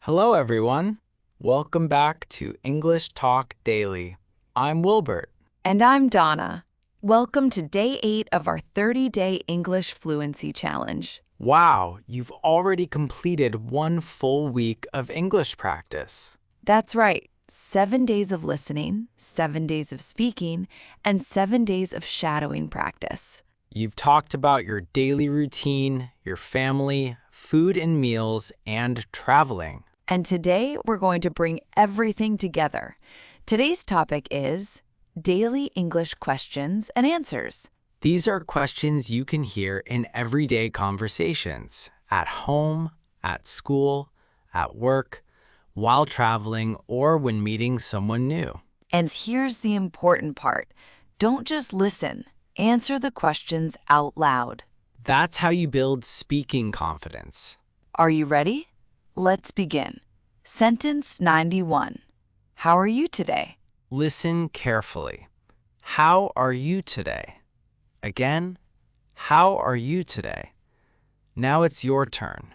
Hello, everyone. Welcome back to English Talk Daily. I'm Wilbert. And I'm Donna. Welcome to Day 8 of our 30-Day English Fluency Challenge. Wow, you've already completed one full week of English practice. That's right. 7 days of listening, 7 days of speaking, and 7 days of shadowing practice. You've talked about your daily routine, your family, food and meals, and traveling. And today we're going to bring everything together. Today's topic is Daily English Questions and Answers. These are questions you can hear in everyday conversations, at home, at school, at work, while traveling, or when meeting someone new. And here's the important part. Don't just listen. Answer the questions out loud. That's how you build speaking confidence. Are you ready? Let's begin. Sentence 91. How are you today? Listen carefully. How are you today? Again, how are you today? Now it's your turn.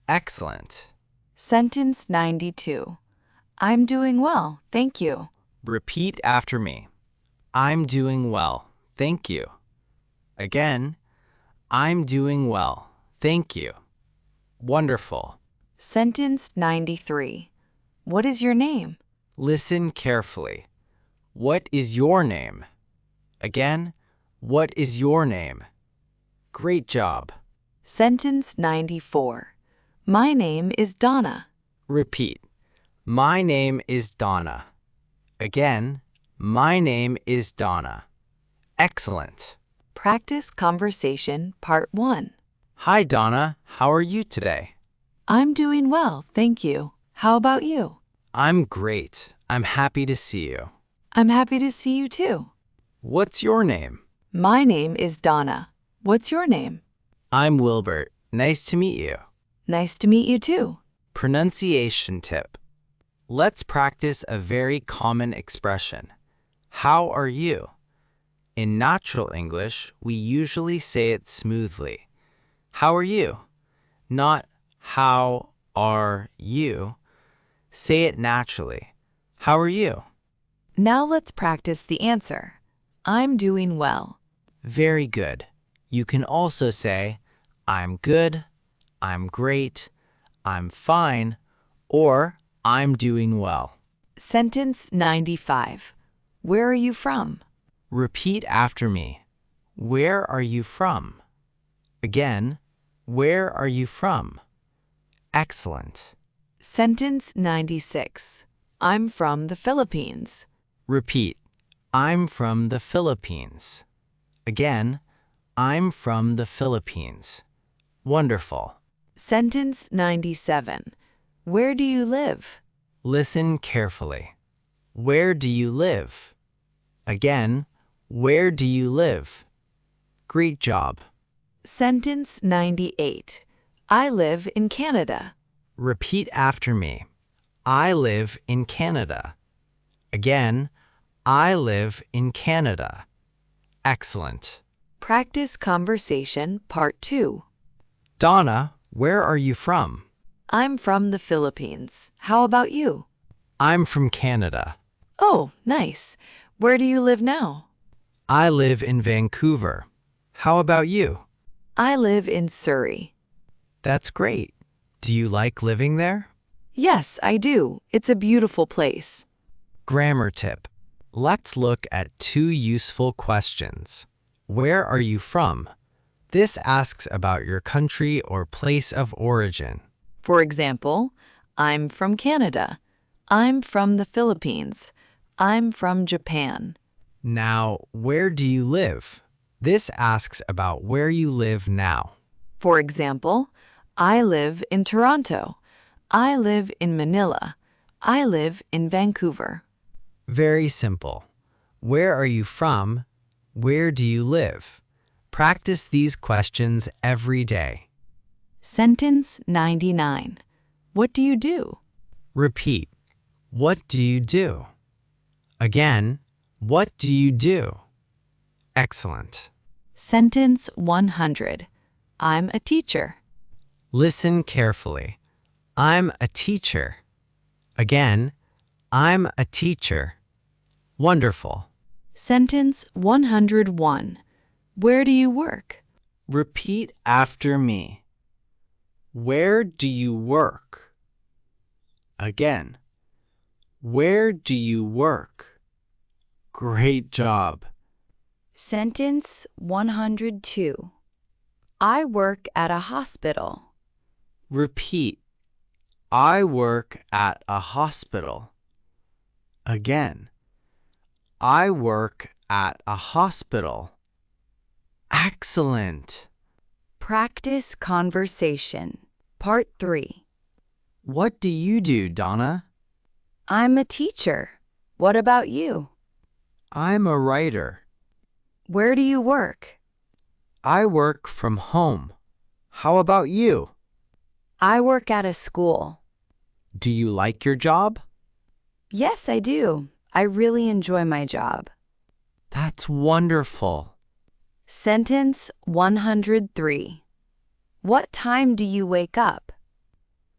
Excellent. Sentence 92. I'm doing well, thank you. Repeat after me. I'm doing well, thank you. Again, I'm doing well, thank you. Wonderful. Sentence 93. What is your name? Listen carefully. What is your name? Again, what is your name? Great job. Sentence 94. My name is Donna. Repeat. My name is Donna. Again, my name is Donna. Excellent. Practice Conversation Part 1. Hi, Donna. How are you today? I'm doing well, thank you. How about you? I'm great. I'm happy to see you. I'm happy to see you too. What's your name? My name is Donna. What's your name? I'm Wilbert. Nice to meet you. Nice to meet you too. Pronunciation tip. Let's practice a very common expression. How are you? In natural English, we usually say it smoothly. How are you? Not how are you? Say it naturally. How are you? Now let's practice the answer. I'm doing well. Very good. You can also say, I'm good, I'm great, I'm fine, or I'm doing well. Sentence 95. Where are you from? Repeat after me. Where are you from? Again, where are you from? Excellent. Sentence 96. I'm from the Philippines. Repeat. I'm from the Philippines. Again, I'm from the Philippines. Wonderful. Sentence 97. Where do you live? Listen carefully. Where do you live? Again, where do you live? Great job. Sentence 98. I live in Canada. Repeat after me. I live in Canada. Again, I live in Canada. Excellent. Practice Conversation Part 2. Donna, where are you from? I'm from the Philippines. How about you? I'm from Canada. Oh, nice. Where do you live now? I live in Vancouver. How about you? I live in Surrey. That's great. Do you like living there? Yes, I do. It's a beautiful place. Grammar tip. Let's look at two useful questions. Where are you from? This asks about your country or place of origin. For example, I'm from Canada. I'm from the Philippines. I'm from Japan. Now, where do you live? This asks about where you live now. For example, I live in Toronto. I live in Manila. I live in Vancouver. Very simple. Where are you from? Where do you live? Practice these questions every day. Sentence 99. What do you do? Repeat. What do you do? Again, what do you do? Excellent. Sentence 100. I'm a teacher. Listen carefully. I'm a teacher. Again, I'm a teacher. Wonderful. Sentence 101. Where do you work? Repeat after me. Where do you work? Again. Where do you work? Great job. Sentence 102. I work at a hospital. Repeat. I work at a hospital. Again. I work at a hospital. Excellent. Practice conversation. Part 3. What do you do, Donna? I'm a teacher. What about you? I'm a writer. Where do you work? I work from home. How about you? I work at a school. Do you like your job? Yes, I do. I really enjoy my job. That's wonderful. Sentence 103. What time do you wake up?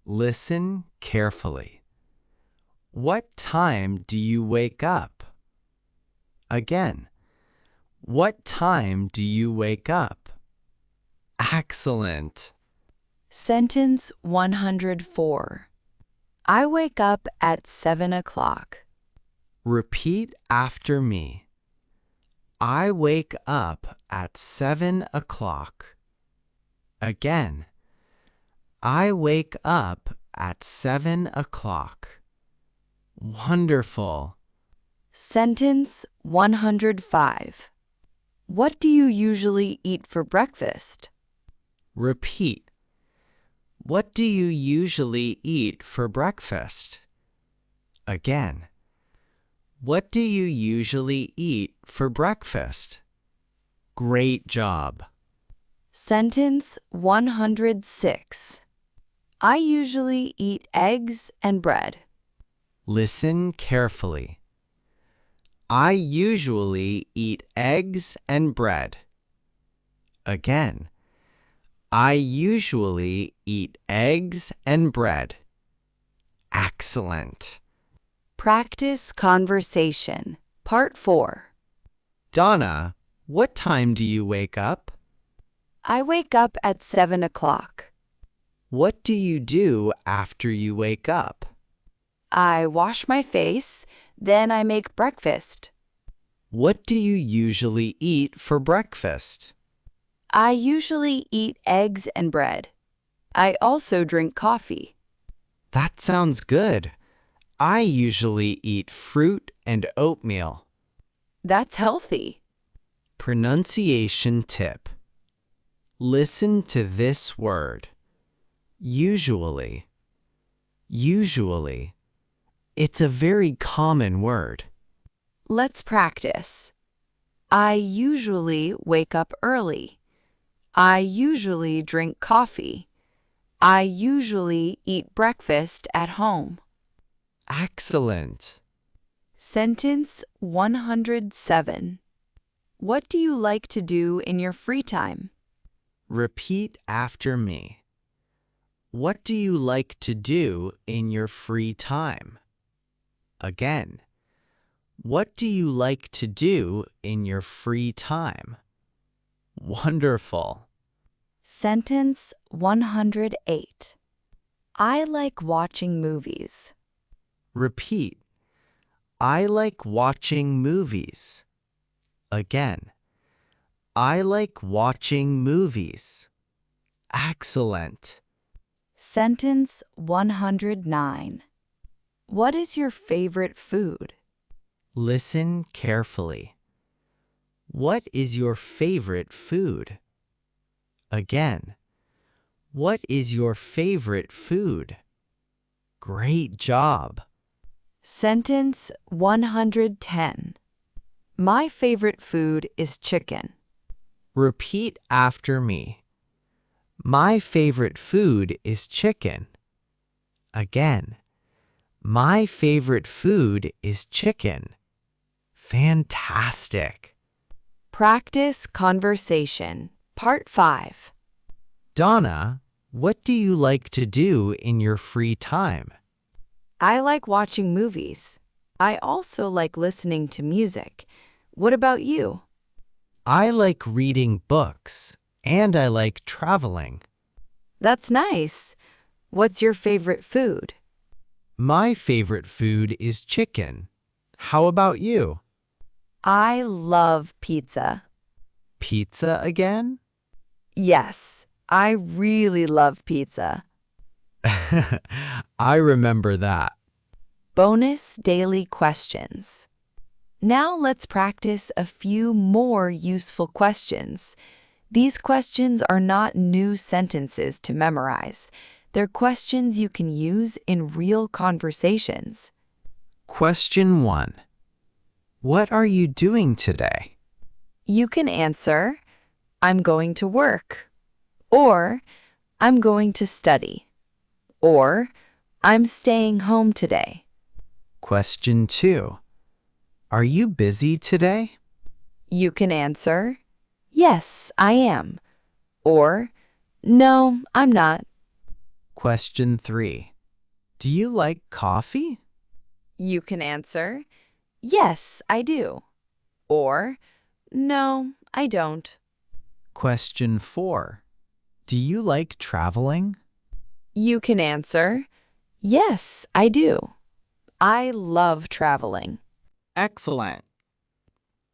Listen carefully. What time do you wake up? Again. What time do you wake up? Excellent. Sentence 104. I wake up at 7 o'clock. Repeat after me. I wake up at 7 o'clock. Again. I wake up at 7 o'clock. Wonderful. Sentence 105. What do you usually eat for breakfast? Repeat. What do you usually eat for breakfast? Again. What do you usually eat for breakfast? Great job. Sentence 106. I usually eat eggs and bread. Listen carefully. I usually eat eggs and bread. Again. I usually eat eggs and bread. Excellent. Practice conversation. Part 4. Donna, what time do you wake up? I wake up at 7 o'clock. What do you do after you wake up? I wash my face, then I make breakfast. What do you usually eat for breakfast? I usually eat eggs and bread. I also drink coffee. That sounds good. I usually eat fruit and oatmeal. That's healthy. Pronunciation tip. Listen to this word. Usually. Usually. It's a very common word. Let's practice. I usually wake up early. I usually drink coffee. I usually eat breakfast at home. Excellent. Sentence 107. What do you like to do in your free time? Repeat after me. What do you like to do in your free time? Again. What do you like to do in your free time? Wonderful. Sentence 108. I like watching movies. Repeat. I like watching movies. Again. I like watching movies. Excellent. Sentence 109. What is your favorite food? Listen carefully. What is your favorite food? Again. What is your favorite food? Great job. Sentence 110. My favorite food is chicken. Repeat after me. My favorite food is chicken. Again. My favorite food is chicken. Fantastic. Practice conversation. Part 5. Donna, What do you like to do in your free time? I like watching movies. I also like listening to music. What about you? I like reading books, and I like traveling. That's nice. What's your favorite food? My favorite food is chicken. How about you? I love pizza. Pizza again? Yes, I really love pizza. I remember that. Bonus daily questions. Now let's practice a few more useful questions. These questions are not new sentences to memorize. They're questions you can use in real conversations. Question 1. What are you doing today? You can answer, I'm going to work, or I'm going to study, or I'm staying home today. Question 2. Are you busy today? You can answer, yes, I am, or no, I'm not. Question 3. Do you like coffee? You can answer, yes, I do, or no, I don't. Question 4. Do you like traveling? You can answer, yes, I do. I love traveling. Excellent.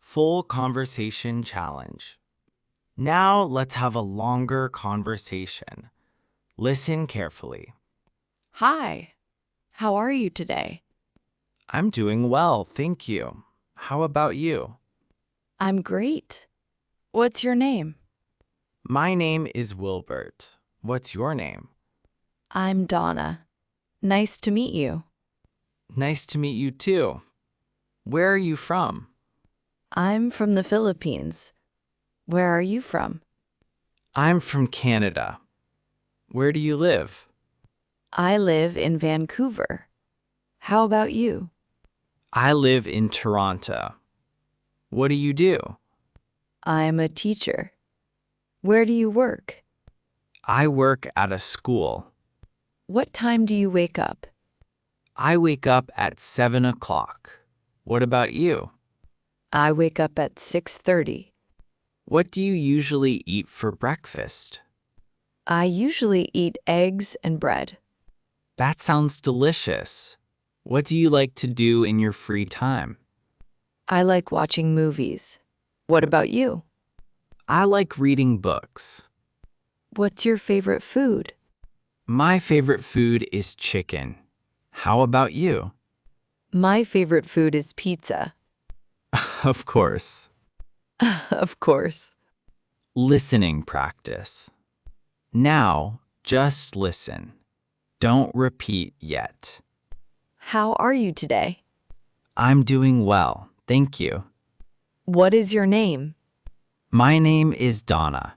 Full conversation challenge. Now let's have a longer conversation. Listen carefully. Hi, how are you today? I'm doing well, thank you. How about you? I'm great. What's your name? My name is Wilbert. What's your name? I'm Donna. Nice to meet you. Nice to meet you too. Where are you from? I'm from the Philippines. Where are you from? I'm from Canada. Where do you live? I live in Vancouver. How about you? I live in Toronto. What do you do? I'm a teacher. Where do you work? I work at a school. What time do you wake up? I wake up at 7 o'clock. What about you? I wake up at 6:30. What do you usually eat for breakfast? I usually eat eggs and bread. That sounds delicious. What do you like to do in your free time? I like watching movies. What about you? I like reading books. What's your favorite food? My favorite food is chicken. How about you? My favorite food is pizza. Of course. Of course. Listening practice. Now, just listen. Don't repeat yet. How are you today? I'm doing well, thank you. What is your name? My name is Donna.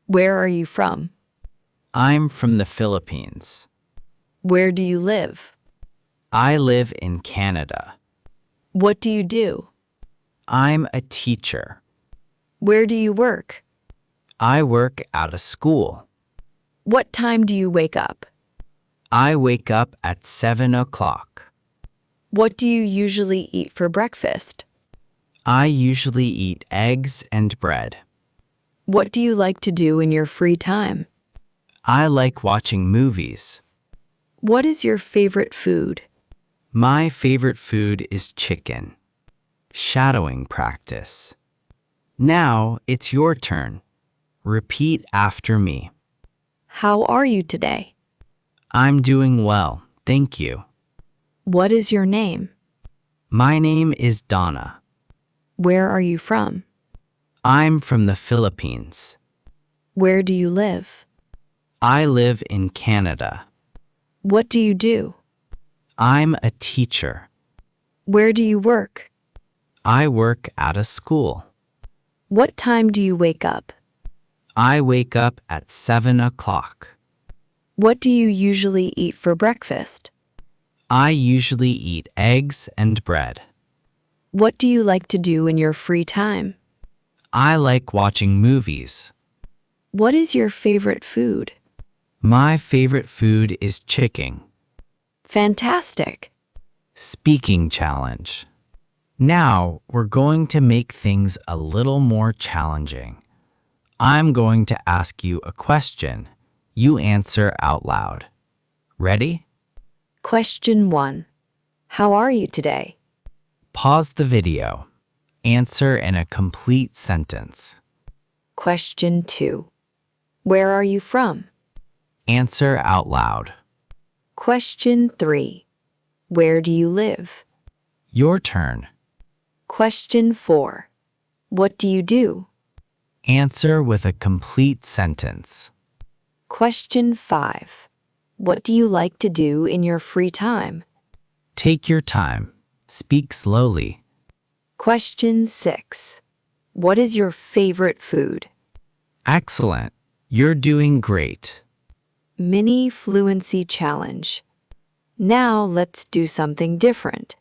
Where are you from? I'm from the Philippines. Where do you live? I live in Canada. What do you do? I'm a teacher. Where do you work? I work at a school. What time do you wake up? I wake up at 7 o'clock. What do you usually eat for breakfast? I usually eat eggs and bread. What do you like to do in your free time? I like watching movies. What is your favorite food? My favorite food is chicken. Shadowing practice. Now it's your turn. Repeat after me. How are you today? I'm doing well, thank you. What is your name? My name is Donna. Where are you from? I'm from the Philippines. Where do you live? I live in Canada. What do you do? I'm a teacher. Where do you work? I work at a school. What time do you wake up? I wake up at 7 o'clock. What do you usually eat for breakfast? I usually eat eggs and bread. What do you like to do in your free time? I like watching movies. What is your favorite food? My favorite food is chicken. Fantastic. Speaking challenge. Now we're going to make things a little more challenging. I'm going to ask you a question. You answer out loud. Ready? Question 1. How are you today? Pause the video. Answer in a complete sentence. Question 2. Where are you from? Answer out loud. Question 3. Where do you live? Your turn. Question 4. What do you do? Answer with a complete sentence. Question 5. What do you like to do in your free time? Take your time. Speak slowly. Question 6. What is your favorite food? Excellent. You're doing great. Mini Fluency Challenge. Now let's do something different.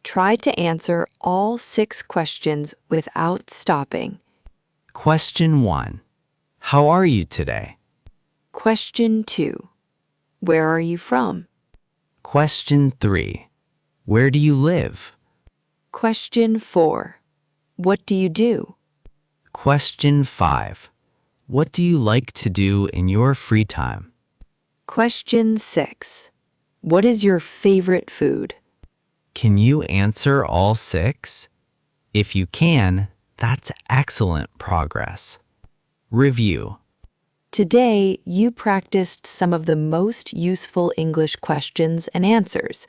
Try to answer all 6 questions without stopping. Question 1. How are you today? Question 2. Where are you from? Question 3. Where do you live? Question 4. What do you do? Question 5. What do you like to do in your free time? Question 6. What is your favorite food? Can you answer all 6? If you can, that's excellent progress. Review. Today, you practiced some of the most useful English questions and answers.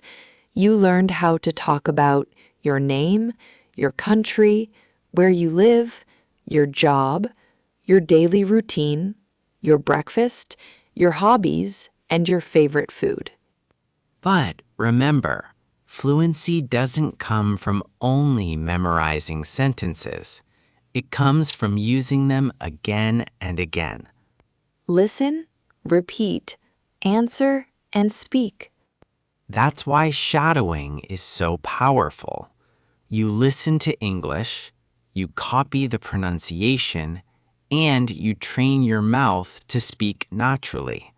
You learned how to talk about your name, your country, where you live, your job, your daily routine, your breakfast, your hobbies, and your favorite food. But remember, fluency doesn't come from only memorizing sentences. It comes from using them again and again. Listen, repeat, answer, and speak. That's why shadowing is so powerful. You listen to English, you copy the pronunciation, and you train your mouth to speak naturally.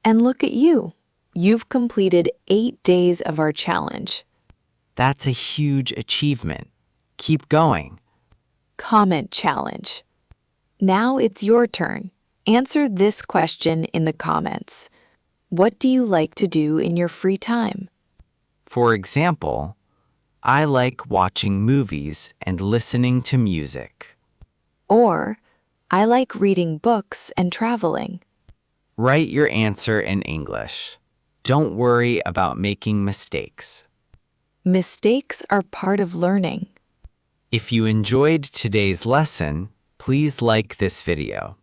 And look at you. You've completed 8 days of our challenge. That's a huge achievement. Keep going. Comment challenge. Now it's your turn. Answer this question in the comments. What do you like to do in your free time? For example, I like watching movies and listening to music. Or, I like reading books and traveling. Write your answer in English. Don't worry about making mistakes. Mistakes are part of learning. If you enjoyed today's lesson, please like this video.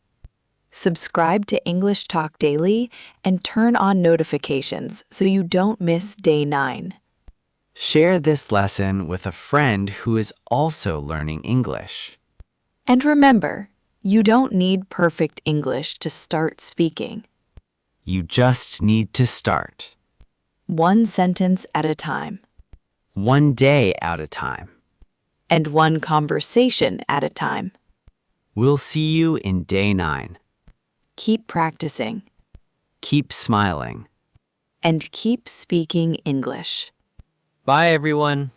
Subscribe to English Talk Daily and turn on notifications so you don't miss day 9. Share this lesson with a friend who is also learning English. And remember, you don't need perfect English to start speaking. You just need to start. 1 sentence at a time. 1 day at a time. And 1 conversation at a time. We'll see you in day 9. Keep practicing. Keep smiling. And keep speaking English. Bye, everyone.